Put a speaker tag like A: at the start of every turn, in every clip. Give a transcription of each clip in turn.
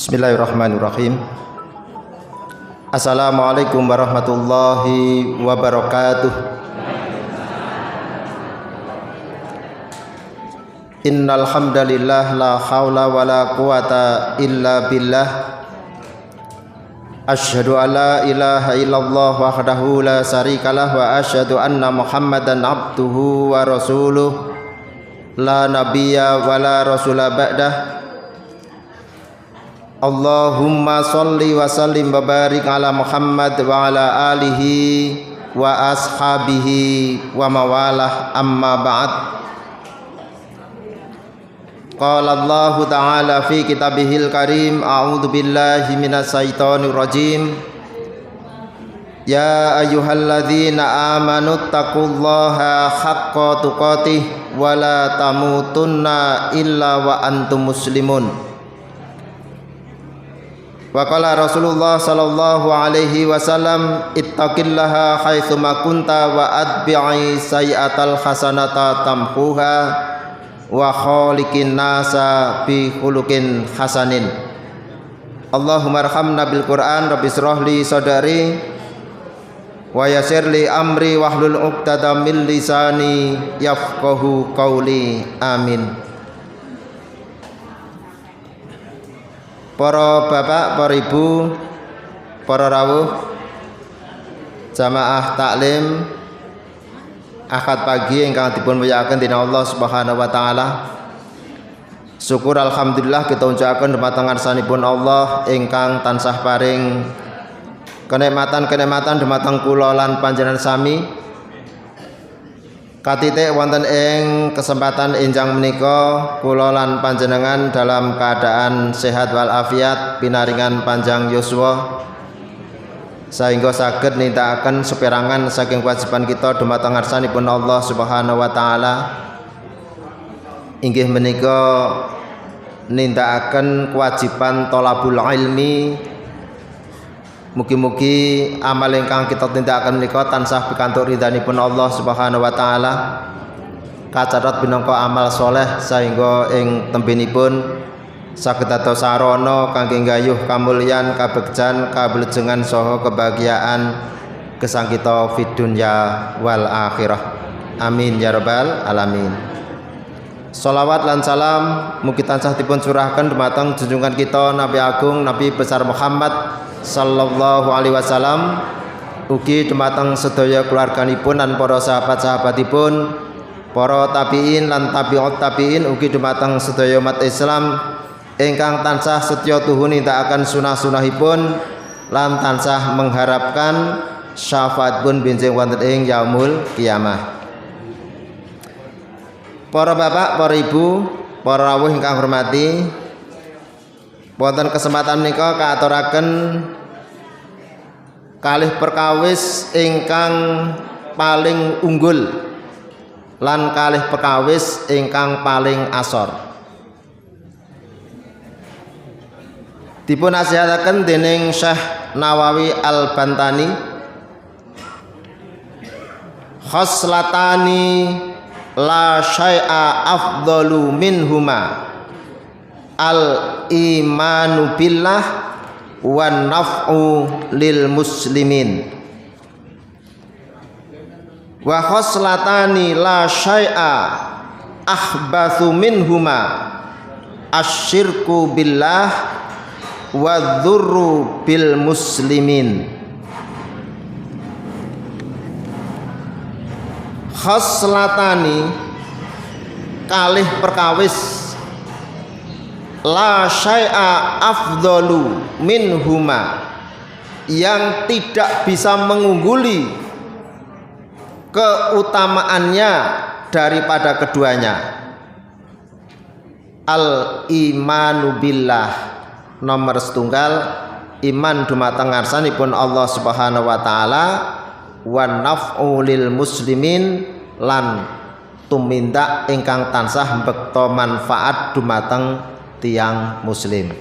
A: Bismillahirrahmanirrahim. Assalamualaikum warahmatullahi wabarakatuh. Innal hamdalillah la haula wala quwata illa billah. Asyhadu an la ilaha illallah wahdahu la syarikalah wa asyhadu anna Muhammadan abduhu wa rasuluh. La nabiyya wa la rasula ba'dah. Allahumma sholli wa sallim wa barik ala Muhammad wa ala alihi wa ashabihi wa mawalah, amma ba'd. Qala Allah ta'ala fi kitabihil karim, a'udzu billahi minas syaitonir rajim. Ya ayyuhalladzina amanu taqullaha haqqa tuqatih wa la tamutunna illa wa antum muslimun. Wa qala Rasulullah sallallahu alaihi wasallam, ittaqillaha haitsu ma kunta wa atbi'i sayyi'atal hasanata tamhuha wa khaliqin nasa bi khuluqin hasanin. Allahumma arhamna bil Qur'an, rabbi shrah li sadri wa yassir li amri wahlul 'uqdatam min lisani yafqahu qawli. Amin. Para bapak, para ibu, para rawuh, jamaah taklim akad pagi ingkang dipun mulyakaken dening Allah Subhanahu wa taala. Syukur alhamdulillah kita ucapkan dumateng ngarsanipun Allah ingkang tansah paring kenikmatan dumateng kula lan panjenengan sami. Katitik wonten ing kesempatan enjang menika kula lan panjenengan dalam keadaan sehat wal afiat, pinaringan panjang yuswa, sehingga saged nindakaken seperangan saking kewajiban kita dumateng ngarsanipun Allah Subhanahu wa taala. Inggih menika nindakaken kewajiban thalabul ilmi. Mugi-mugi amal ingkang kita tindakaken menika tansah pikantuk ridhanipun Allah Subhanahu wa taala, kacatet minangka amal soleh sehingga ing tembinipun saged dados sarana kangge nggayuh kamulyan, kabegjan, kablejengan saha kebahagiaan gesang kita fid dunya wal akhirah. Amin ya rabbal alamin. Shalawat lan salam mugi tansah dipun curahaken dumateng junjungan kita Nabi Agung Nabi besar Muhammad sallallahu alaihi wasallam, ugi dumateng sedaya keluarganipun lan para sahabat-sahabatipun, para tabi'in lan tabi'ut tabi'in, ugi dumateng sedaya umat Islam ingkang tansah setya tuhu nindakaken sunah-sunahipun lan tansah mengharapkan syafaatipun benjing wonten ing yaumul kiamah. Para bapak, para ibu, para rawuh ingkang hormati, wonten kesempatan menika kaaturaken kalih perkawis ingkang paling unggul lan kalih perkawis ingkang paling asor. Dipun nasihataken dening Syekh Nawawi Al-Bantani, khoslatani la syai'a afdalu minhuma al-imanu billah wan naf'u lil muslimin. Wa khoslatani la syai'a akhbathu minhuma asyirku billah wa dzurru bil muslimin. Khoslatani kalih perkawis la syai'a afdalu minhuma yang tidak bisa mengungguli keutamaannya daripada keduanya. Al imanu billah, nomor setunggal iman dumateng ngarsanipun Allah Subhanahu wa taala, wan naf'u lil muslimin lan tumindak ingkang tansah mbekta manfaat dumateng tiang muslim.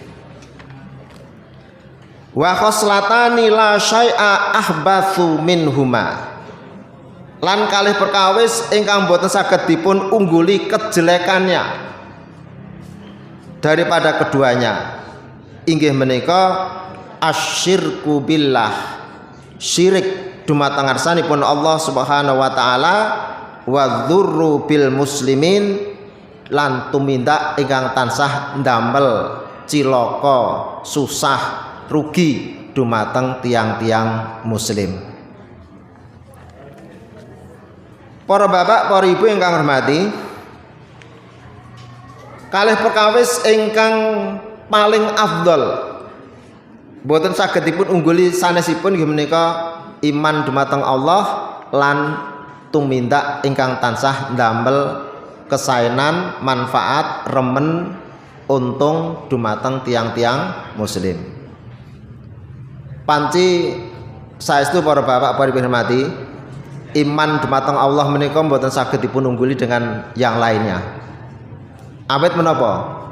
A: Wa khoslatani la syai'a ahbatsu minhuma, lan kalih perkawis ingkang boten saged dipun ungguli kejelekannya daripada keduanya. inggih menika asyirku billah, syirik dumateng ngarsanipun Allah Subhanahu wa taala, wa dzurru bil muslimin, lan tumindak ingkang tansah ndamel cilaka susah rugi dumateng tiang-tiang muslim. Para bapak, para ibu ingkang hormati, kalih perkawis ingkang paling afdol boten saged dipun ungguli sanesipun inggih menika iman dumateng Allah lan tumindak ingkang tansah ndamel kesaenan, manfaat, remen, untung dumateng tiang-tiang muslim. Panci saestu para bapak, para ibu hormati, iman dumateng Allah menika mboten saged dipun ungguli dengan yang lainnya. Awit menapa?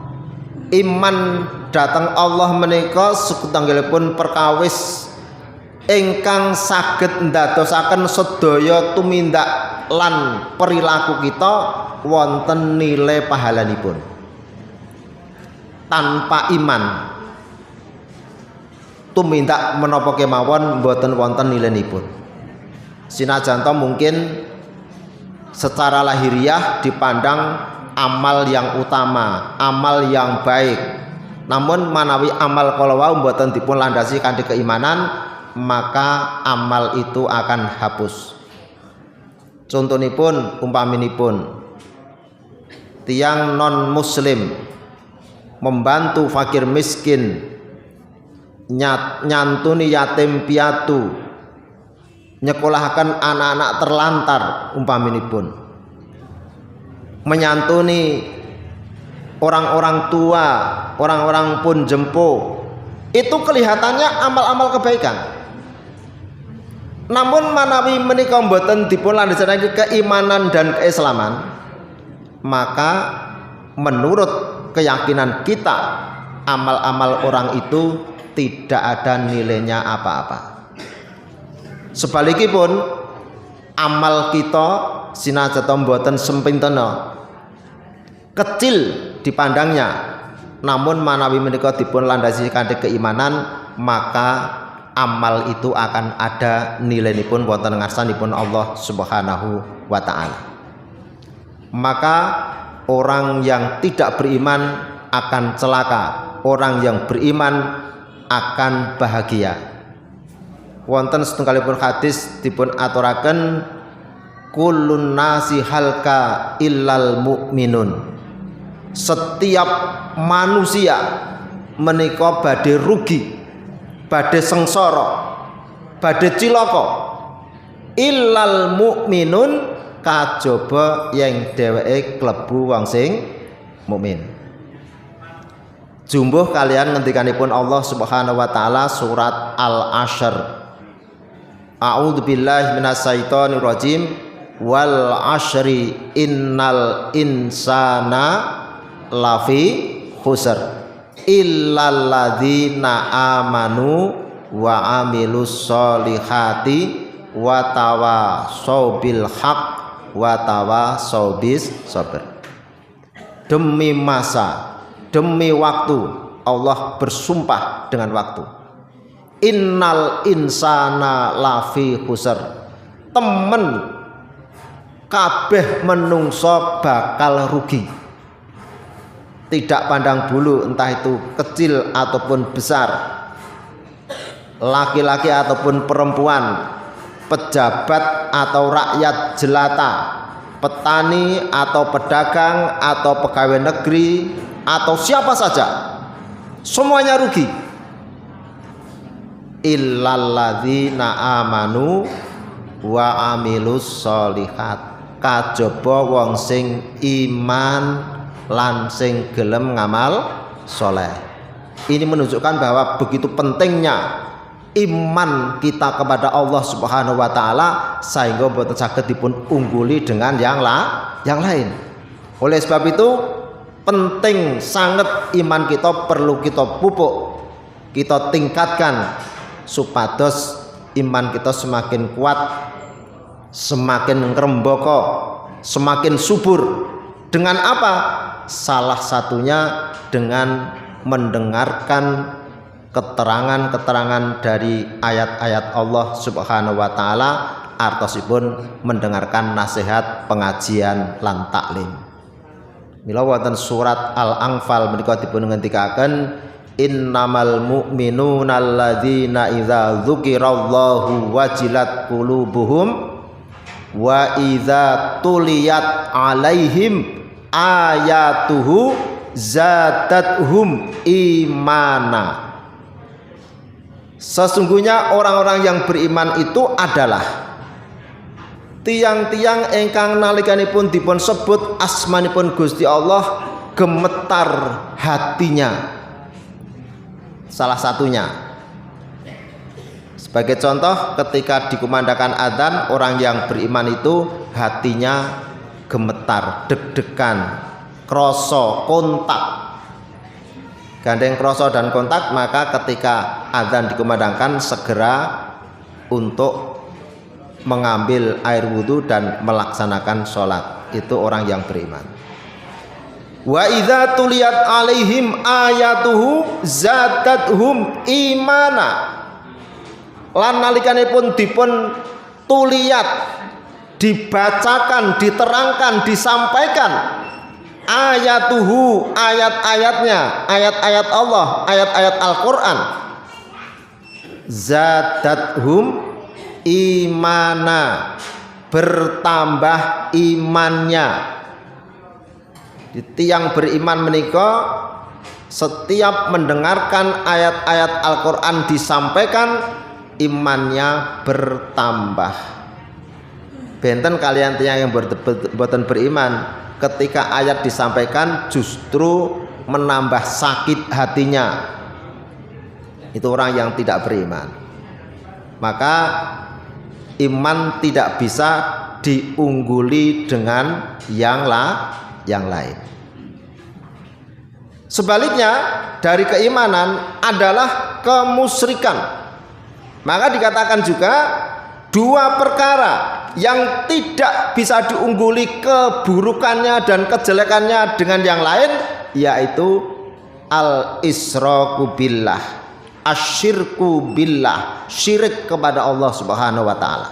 A: Iman dhateng Allah menika sekutanggalipun perkawis ingkang saged ndadosaken sedaya tumindak lan perilaku kita wonten nilai pahalanipun. Tanpa iman tumindak menapa kemawon mboten wonten nilenipun. Sinajan to mungkin secara lahiriah dipandang amal yang utama, amal yang baik, namun manawi amal kala wau mboten dipun landasi kanthi keimanan, maka amal itu akan hapus. Contonipun umpaminipun tiang non muslim membantu fakir miskin, nyantuni yatim piatu, nyekolahkan anak-anak terlantar umpaminipun, menyantuni orang-orang tua, orang-orang pun jempo, itu kelihatannya amal-amal kebaikan. Namun manawi menika mboten dipun landhasaken keimanan dan keislaman, maka menurut keyakinan kita amal-amal orang itu tidak ada nilainya apa-apa. Sebalikipun amal kita sinajan mboten sempintena, kecil dipandangnya, namun manawi menika dipun landasi kanthi keimanan, maka amal itu akan ada nilainipun wonten ngarsanipun Allah Subhanahu wa taala. Maka orang yang tidak beriman akan celaka, orang yang beriman akan bahagia. Wonten setunggalipun hadis dipun aturaken kullun nasi halka illal mu'minun. Setiap manusia menika badhe rugi, badhe sengsara, badhe cilaka, illal mu'minun, kajaba yang dheweke klebu wong sing mukmin. Jumbuh kalian ngendikanipun Allah Subhanahu wa taala surat Al-Ashr. A'udzu billahi minasyaitonir rajim. Wal ashri innal insana lafi khusr illal ladzina amanu wa amilus solihati wa tawasau bil haq wa tawasau bis sabr. Demi masa, demi waktu, Allah bersumpah dengan waktu. Innal insana lafi khusr, temen kabeh menungso bakal rugi. Tidak pandang bulu entah itu kecil ataupun besar, laki-laki ataupun perempuan, pejabat atau rakyat jelata, petani atau pedagang atau pegawai negeri atau siapa saja, semuanya rugi. Illal ladzina amanu wa amilus solihat, kajaba wong sing iman lan sing gelem ngamal soleh. Ini menunjukkan bahwa begitu pentingnya iman kita kepada Allah Subhanahu wa taala sehingga boten saged dipun ungguli dengan yang lain. Oleh sebab itu penting sangat iman kita perlu kita pupuk, kita tingkatkan supados iman kita semakin kuat, semakin ngrembaka, semakin subur. Dengan apa? Salah satunya dengan mendengarkan keterangan-keterangan dari ayat-ayat Allah Subhanahu wa taala, artosipun mendengarkan nasihat pengajian lan taklim. Mila wonten surat Al-Anfal menika dipun ngendikaken innamal mu'minuna alladzina idza dzukirallahu wajilat qulubuhum wa idza tuliyat alaihim ayatuhu zadathum imana. Sesungguhnya orang-orang yang beriman itu adalah tiang-tiang ingkang nalikanipun dipun sebut asmanipun Gusti Allah gemetar hatinya. Salah satunya sebagai contoh, ketika dikumandangkan adzan, orang yang beriman itu hatinya gemetar, deg-degan, kroso, kontak, gandeng kroso dan kontak. Maka ketika adzan dikumandangkan, segera untuk mengambil air wudhu dan melaksanakan sholat. Itu orang yang beriman. Wa idza tuliyat alaihim ayatuhu zadathum imana. Lan nalikanipun dipun tuliyat, dibacakan, diterangkan, disampaikan ayatuhu, ayat-ayatnya, ayat-ayat Allah, ayat-ayat Al-Qur'an, zadathum imana, bertambah imannya. Tiang beriman menika setiap mendengarkan ayat-ayat Al-Qur'an disampaikan, imannya bertambah. Benten kalian tiang yang boten beriman, ketika ayat disampaikan justru menambah sakit hatinya. Itu orang yang tidak beriman. Maka iman tidak bisa diungguli dengan yang lain. Sebaliknya dari keimanan adalah kemusyrikan. Maka dikatakan juga dua perkara yang tidak bisa diungguli keburukannya dan kejelekannya dengan yang lain, yaitu al-israku billah, asyirku billah, syirik kepada Allah Subhanahu wa taala,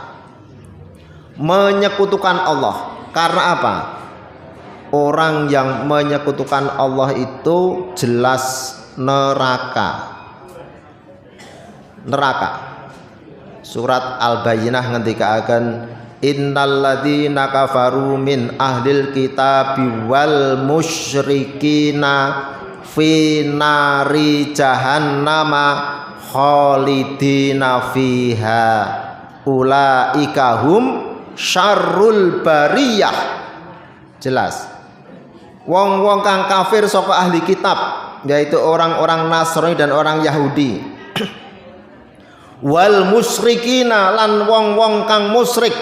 A: menyekutukan Allah. Karena apa? Orang yang menyekutukan Allah itu jelas neraka. Surat Al-Bayyinah ngendikaken innalladzina kafaru min ahlil kitabi wal musyrikina fi nari jahannama khalidina fiha ulaika hum syarrul bariyah. Jelas wong-wong kang kafir saka ahli kitab, yaitu orang-orang Nasrani dan orang Yahudi, wal musyrikina, lan wong-wong kang musyrik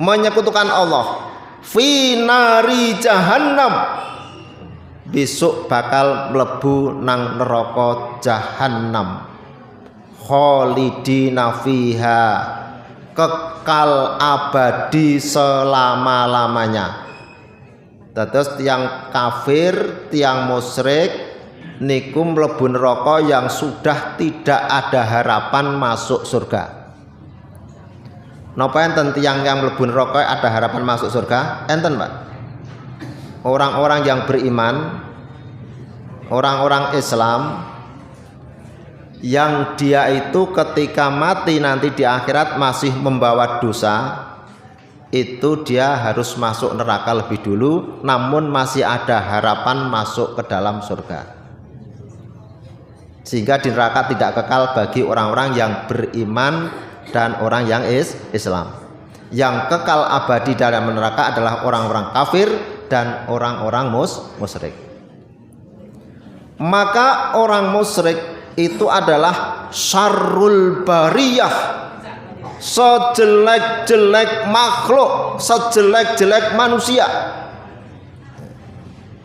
A: menyekutukan Allah, fi nari jahannam, besok bakal mlebu nang neraka jahannam, khalidina fiha, kekal abadi selama-lamanya. Dados tiang kafir, tiang musyrik niku mlebu neraka yang sudah tidak ada harapan masuk surga. Napa enten tiyang yang mlebu neraka ada harapan masuk surga? Enten, Pak. Orang-orang yang beriman, orang-orang Islam yang dia itu ketika mati nanti di akhirat masih membawa dosa, itu dia harus masuk neraka lebih dulu, namun masih ada harapan masuk ke dalam surga. Sehingga di neraka tidak kekal bagi orang-orang yang beriman dan orang yang Islam. Yang kekal abadi dalam neraka adalah orang-orang kafir dan orang-orang musyrik. Maka orang musyrik itu adalah syarrul bariyah, sejelek-jelek makhluk, sejelek-jelek manusia.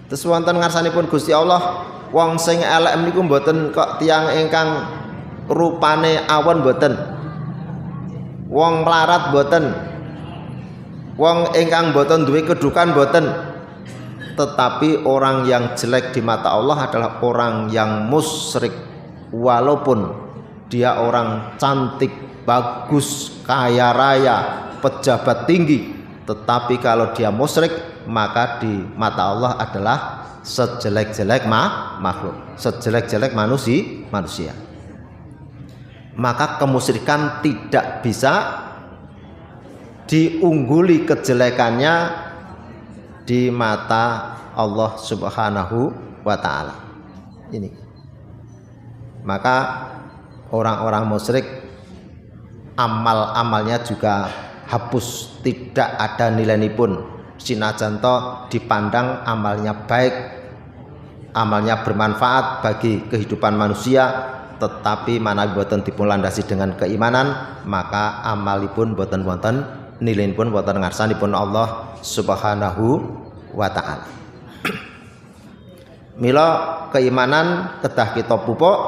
A: Terus wonten ngarsanipun Gusti Allah, wong sing elek niku mboten kok tiyang ingkang rupane awan mboten, wong melarat mboten, wong ingkang mboten duwe kedudukan mboten, tetapi orang yang jelek di mata Allah adalah orang yang musyrik, walaupun dia orang cantik, bagus, kaya raya, pejabat tinggi, tetapi kalau dia musyrik maka di mata Allah adalah sejelek-jelek makhluk, sejelek-jelek manusia. Maka kemusyrikan tidak bisa diungguli kejelekannya di mata Allah Subhanahu wa ta'ala. Ini. Maka orang-orang musyrik amal-amalnya juga hapus, tidak ada nilai pun. Sinajan toh dipandang amalnya baik, amalnya bermanfaat bagi kehidupan manusia, tetapi manawi boten dipun landasi dengan keimanan, maka amalipun boten wonten nilaiipun boten ngarsanipun Allah Subhanahu wa ta'ala. Mila keimanan kedah kita pupuk,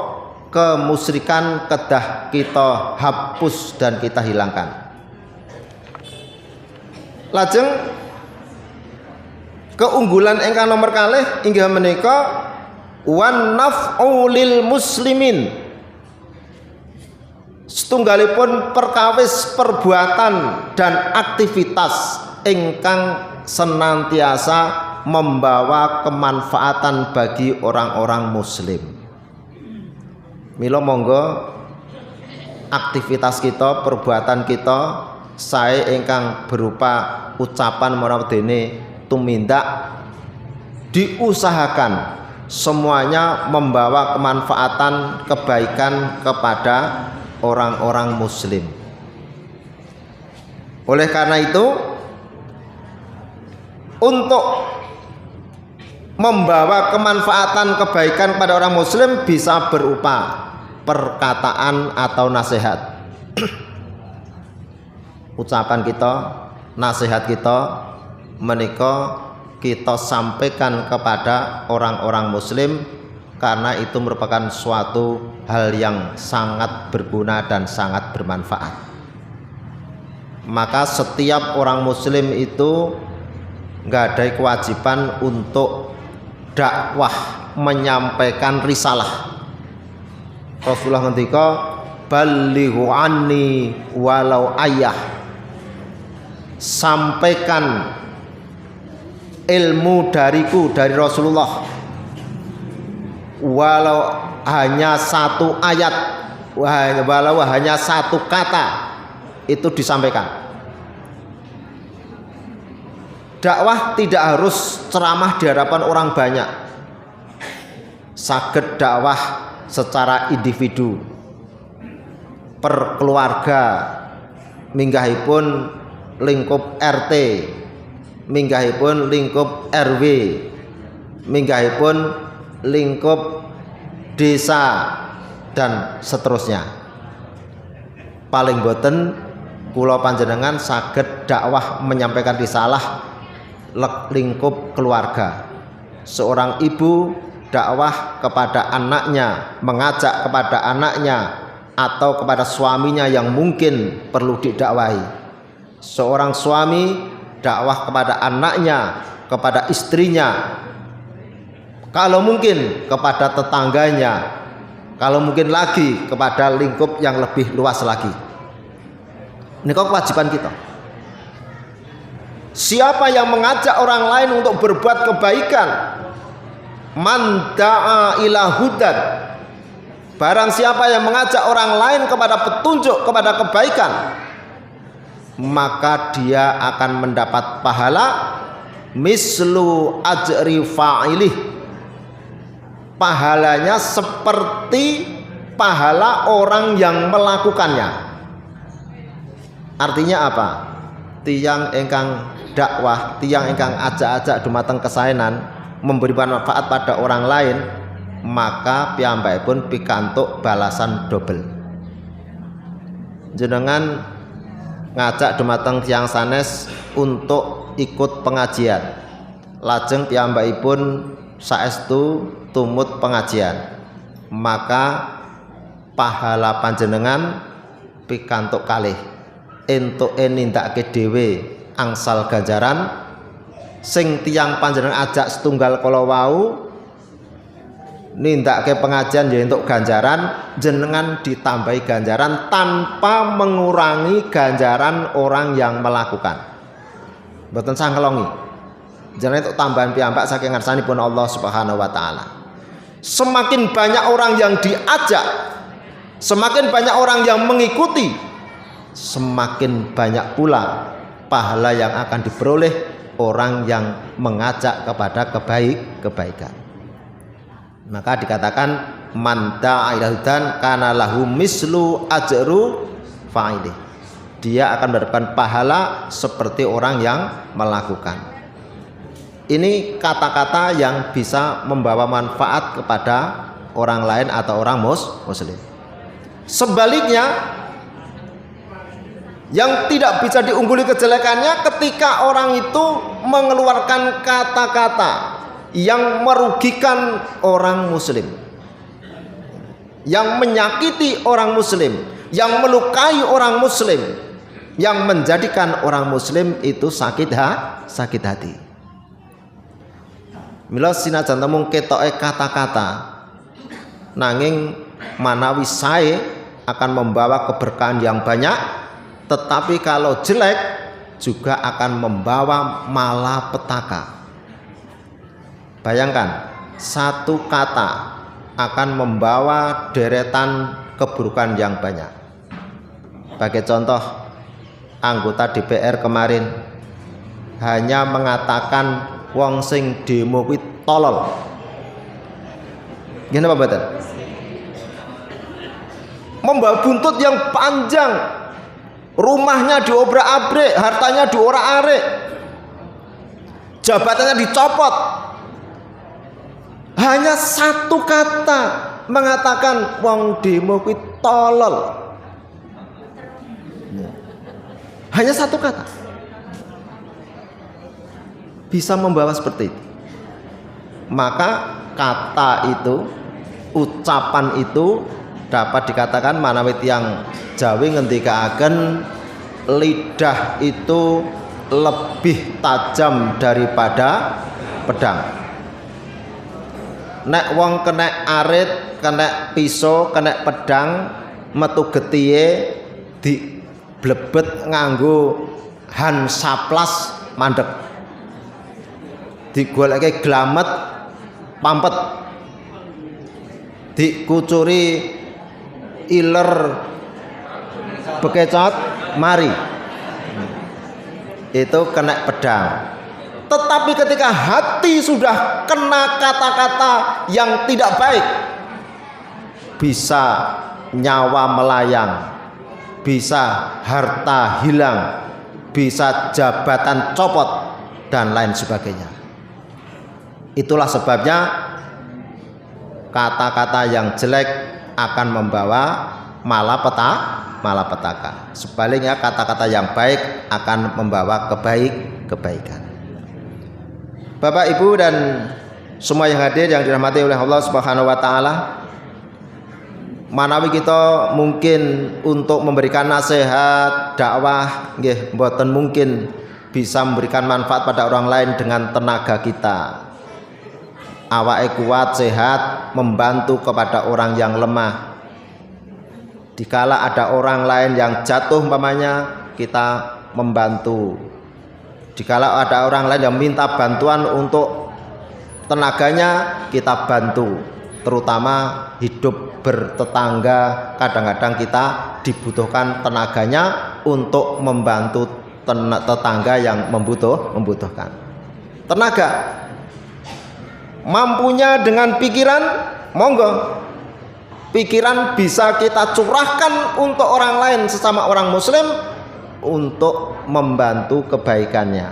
A: kemusyrikan kedah kita hapus dan kita hilangkan. Lajeng keunggulan ingkang nomor kalih inggih menika wan naf'u lil muslimin. Setunggalipun perkawis perbuatan dan aktivitas ingkang senantiasa membawa kemanfaatan bagi orang-orang muslim. Mila monggo aktivitas kita, perbuatan kita sae ingkang berupa ucapan menawi dene tumindak diusahakan semuanya membawa kemanfaatan, kebaikan kepada orang-orang muslim. Oleh karena itu, untuk membawa kemanfaatan, kebaikan kepada orang muslim bisa berupa perkataan atau nasihat. Ucapan kita, nasihat kita menika kita sampaikan kepada orang-orang muslim, karena itu merupakan suatu hal yang sangat berguna dan sangat bermanfaat. Maka setiap orang muslim itu nggak ada kewajiban untuk dakwah, menyampaikan risalah. Rasulullah ngendika balighu anni walau ayah, sampaikan ilmu dariku, dari Rasulullah, walau hanya satu ayat, walau hanya satu kata, itu disampaikan. Dakwah tidak harus ceramah di hadapan orang banyak. Saged dakwah secara individu, per keluarga, minggahipun lingkup RT, minggahipun lingkup RW, minggahipun lingkup desa, dan seterusnya. Paling boten kula panjenengan saged dakwah menyampaikan risalah lingkup keluarga. Seorang ibu dakwah kepada anaknya, mengajak kepada anaknya atau kepada suaminya yang mungkin perlu didakwahi. Seorang suami dakwah kepada anaknya, kepada istrinya, kalau mungkin kepada tetangganya, kalau mungkin lagi kepada lingkup yang lebih luas lagi. Ini kewajiban kita. Siapa yang mengajak orang lain untuk berbuat kebaikan, man da'a ila hudan, barang siapa yang mengajak orang lain kepada petunjuk, kepada kebaikan, maka dia akan mendapat pahala mislu ajri fa'ilih, pahalanya seperti pahala orang yang melakukannya. Artinya apa? Tiang ingkang dakwah, tiang ingkang ajak-ajak dumateng kesaenan, memberi manfaat pada orang lain, maka piyambakipun pikantuk balasan double. Jenengan ngajak dumateng tiyang sanes untuk ikut pengajian, lajeng piyambakipun saestu tumut pengajian, maka pahala panjenengan pikantuk kalih, entuke nindakake dhewe angsal ganjaran sing tiyang panjenengan ajak setunggal kala wau nindakake pengajian ya entuk ganjaran, jenengan ditambahi ganjaran tanpa mengurangi ganjaran orang yang melakukan. Mboten sangkelongi. Jenengan entuk tambahan piyambak saking ngarsanipun Allah Subhanahu wa taala. Semakin banyak orang yang diajak, semakin banyak orang yang mengikuti, semakin banyak pula pahala yang akan diperoleh orang yang mengajak kepada kebaikan. Maka dikatakan man da'a ila hudan kana lahu mislu ajru fa'ilih. Dia akan mendapatkan pahala seperti orang yang melakukan. Ini kata-kata yang bisa membawa manfaat kepada orang lain atau orang muslim. Sebaliknya, yang tidak bisa diungguli kejelekannya ketika orang itu mengeluarkan kata-kata yang merugikan orang muslim, yang menyakiti orang muslim, yang melukai orang muslim, yang menjadikan orang muslim itu sakit hati. Mila sinajan temung ketoke kata-kata, nanging manawi sae akan membawa keberkahan yang banyak, tetapi kalau jelek juga akan membawa malapetaka. Bayangkan, satu kata akan membawa deretan keburukan yang banyak. Sebagai contoh, anggota DPR kemarin hanya mengatakan wong sing demo kuwi tolol. Gini apa betul? Membawa buntut yang panjang, rumahnya diobrak-abrik, hartanya diorak-arik, jabatannya dicopot. Hanya satu kata mengatakan wong demo kuwi tolol. Hanya satu kata bisa membawa seperti itu. Maka kata itu, ucapan itu dapat dikatakan manawi tiyang Jawi ngendikaaken lidah itu lebih tajam daripada pedang. Nek wong kena arit, kena pisau, kena pedang, metu getihe diblebet nganggo han saplas mandek. Digoleke glamet pampet. Dikucuri iler bekecot mari. Itu kena pedang. Tetapi ketika hati sudah kena kata-kata yang tidak baik, bisa nyawa melayang, bisa harta hilang, bisa jabatan copot, dan lain sebagainya. Itulah sebabnya kata-kata yang jelek akan membawa malapetaka. Sebaliknya kata-kata yang baik akan membawa kebaikan. Bapak, Ibu, dan semua yang hadir yang dirahmati oleh Allah Subhanahu wa taala, manawi kita mungkin untuk memberikan nasihat, dakwah nggih mboten mungkin bisa memberikan manfaat pada orang lain dengan tenaga kita. Awake kuat, sehat, membantu kepada orang yang lemah. Dikala ada orang lain yang jatuh umpamanya, kita membantu. Dikala ada orang lain yang minta bantuan untuk tenaganya, kita bantu. Terutama hidup bertetangga, kadang-kadang kita dibutuhkan tenaganya untuk membantu tetangga yang membutuhkan tenaga. Mampunya dengan pikiran, monggo. Pikiran bisa kita curahkan untuk orang lain sesama orang muslim untuk membantu kebaikannya.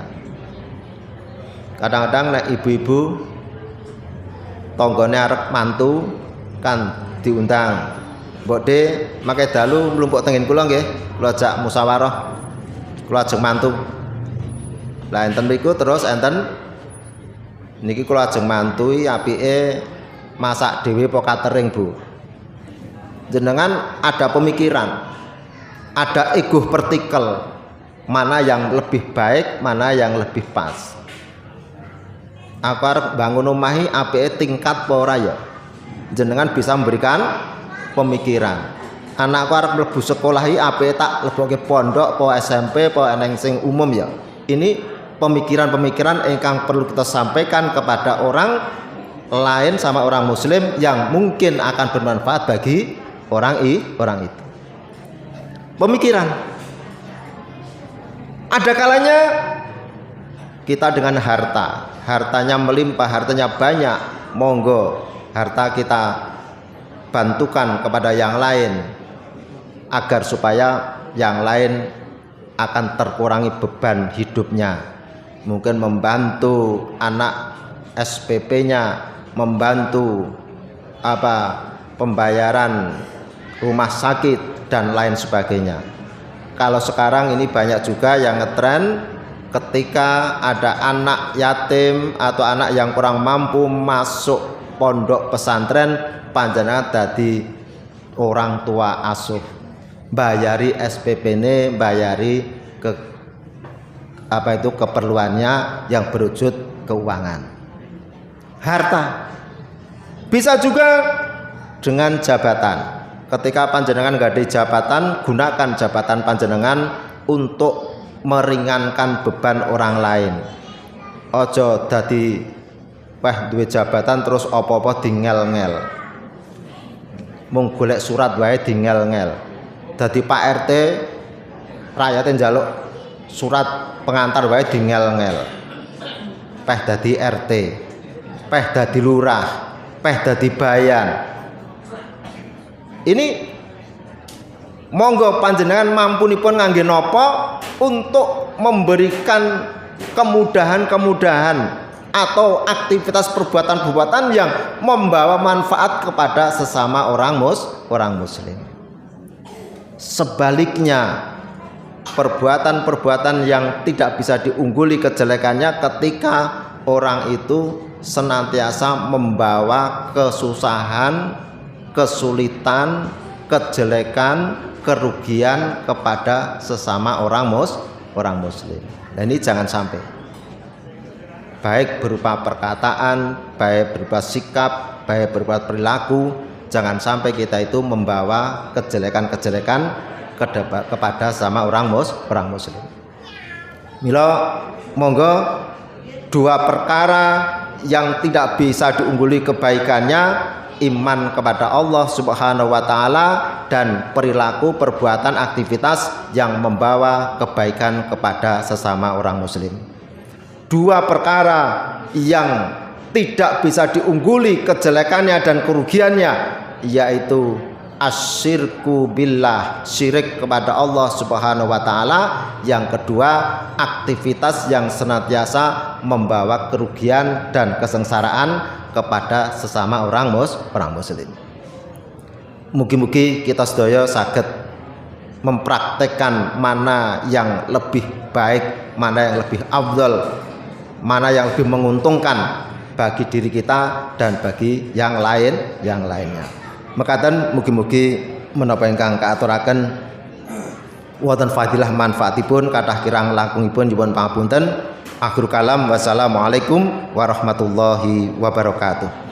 A: Kadang-kadang nek ibu-ibu tanggane arep mantu kan diundang. Mbok De, make dalu mlumpuk tengen kula nggih, kula ajak musyawarah. Kula ajeng mantu. Lah enten mriku terus enten niki kula ajeng mantui apike masak dhewe apa catering, Bu. Jenengan ada pemikiran, ada ego partikel, mana yang lebih baik, mana yang lebih pas. Aku arep bangun omahi apike tingkat apa ora ya? jenengan bisa memberikan pemikiran. Anakku arep mlebu sekolah iki ape tak lebokke pondok, po SMP, po eneng sing umum ya. Ini pemikiran-pemikiran ingkang perlu kita sampaikan kepada orang lain sama orang muslim yang mungkin akan bermanfaat bagi orang itu. Pemikiran. Ada kalanya kita dengan hartanya melimpah, hartanya banyak, monggo harta kita bantukan kepada yang lain agar supaya yang lain akan terkurangi beban hidupnya. Mungkin membantu anak SPP-nya, membantu pembayaran rumah sakit dan lain sebagainya. Kalau sekarang ini banyak juga yang ngetren ketika ada anak yatim atau anak yang kurang mampu masuk pondok pesantren, panjenengan dadi orang tua asuh, bayari SPP-ne, bayari keperluannya yang berwujud keuangan. Harta bisa juga dengan jabatan. Ketika panjenengan nggak ada jabatan, gunakan jabatan panjenengan untuk meringankan beban orang lain. Ojo dadi duwe jabatan terus apa-apa dingel-ngel. Mung golek surat wae dingel-ngel. Dadi Pak RT rakyatnya njaluk surat pengantar wae dingel-ngel. Peh dadi RT, peh dadi lurah, peh dadi bayan. Ini monggo panjenengan mampunipun ngangge napa untuk memberikan kemudahan-kemudahan atau aktivitas perbuatan-perbuatan yang membawa manfaat kepada sesama orang muslim. Sebaliknya, perbuatan-perbuatan yang tidak bisa diungguli kejelekannya ketika orang itu senantiasa membawa kesusahan, kesulitan, kejelekan, kerugian kepada sesama orang muslim. Dan ini jangan sampai, baik berupa perkataan, baik berupa sikap, baik berupa perilaku, jangan sampai kita itu membawa kejelekan-kejelekan kepada sama orang muslim. Mila monggo dua perkara yang tidak bisa diungguli kebaikannya, iman kepada Allah Subhanahu wa taala dan perilaku perbuatan aktivitas yang membawa kebaikan kepada sesama orang muslim. Dua perkara yang tidak bisa diungguli kejelekannya dan kerugiannya, yaitu asyirku billah, syirik kepada Allah Subhanahu wa taala. Yang kedua, aktivitas yang senantiasa membawa kerugian dan kesengsaraan kepada sesama orang muslim. Mugi-mugi kita sedaya saged mempraktekkan mana yang lebih baik, mana yang lebih afdal, mana yang lebih menguntungkan bagi diri kita dan bagi yang lainnya. Mekaten mugi-mugi menapa ingkang kaaturaken wonten fadilah manfaatipun kathah kirang langkungipun nyuwun pangapunten. Akhir kalam, wassalamualaikum warahmatullahi wabarakatuh.